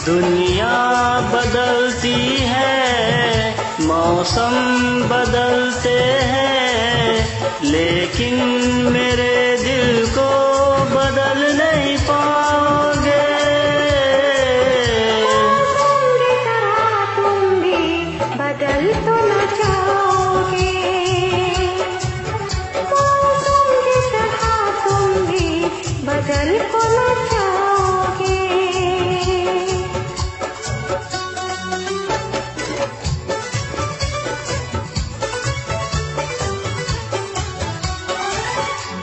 दुनिया बदलती है, मौसम बदलते हैं, लेकिन मेरे दिल को बदल नहीं पाओगे। मौसम की तरह तुम भी बदल तो न जाओगे, मौसम की तरह तुम भी बदल तो न जाओगे।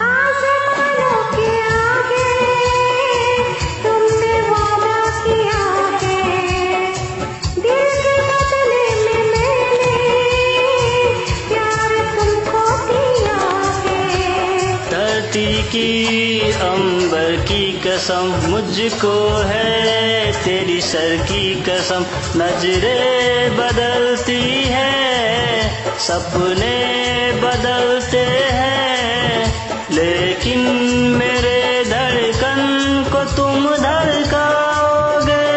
आसमानों के आगे तुमने वादा किया है, दिल के बदले में मैंने प्यार तुमको दिया है। धरती की अंबर की कसम मुझको है, तेरी सर की कसम। नजरें बदलती है, सपने बदलते हैं, लेकिन मेरे धड़कन को तुम धड़काओगे।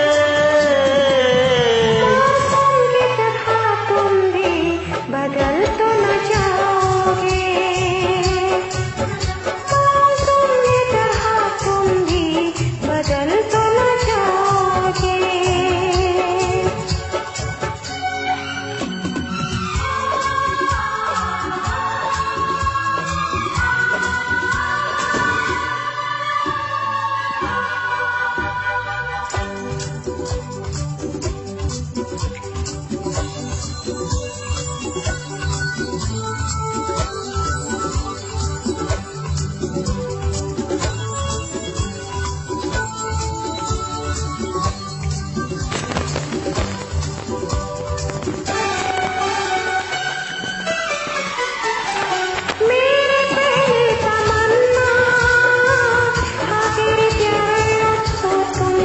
मौसम की तरह तुम भी बदल तो न जाओगे, मौसम की तरह तुम भी बदल तो न जाओगे। मेरे पहले तमन्ना आखिर प्यारे अफसों तुम,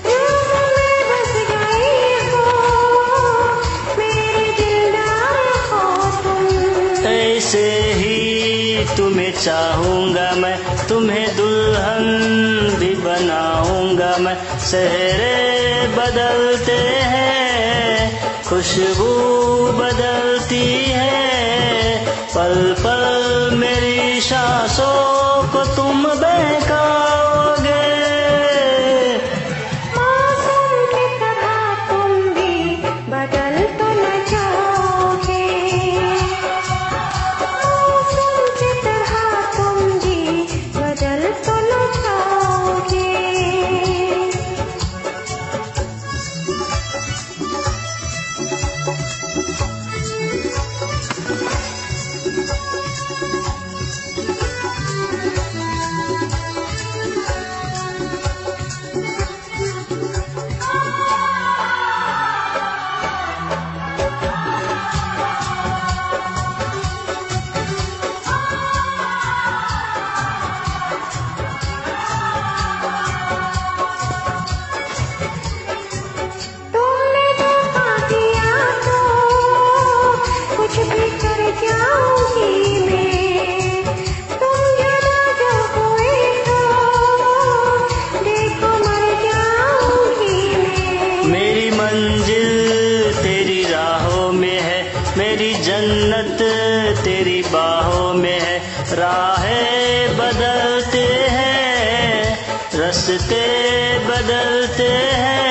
रूप में बस गए हो, मेरे दिलदार हो तुम। ऐसे ही तुम्हें चाहूंगा मैं, तुम्हें दुल्हन भी बनाऊंगा मैं। सेहरे बदलते हैं, खुशबू बदलती है, पल पल मेरी सांसों को तुम बहकाओगे। मौसम की तरह तुम भी बदल तो न जाओगे, मौसम की तरह तुम भी बदल तो न जाओगे। तुमने धोखा दिया तो कुछ भी कर जाऊंगी मैं, तुम जुदा जो हुए तो देखो मर जाऊंगी मैं। मेरी मंजिल तेरी राहों में है, मेरी जन्नत तेरी बाहों में है। राहें बदलते हैं, रास्ते बदलते हैं,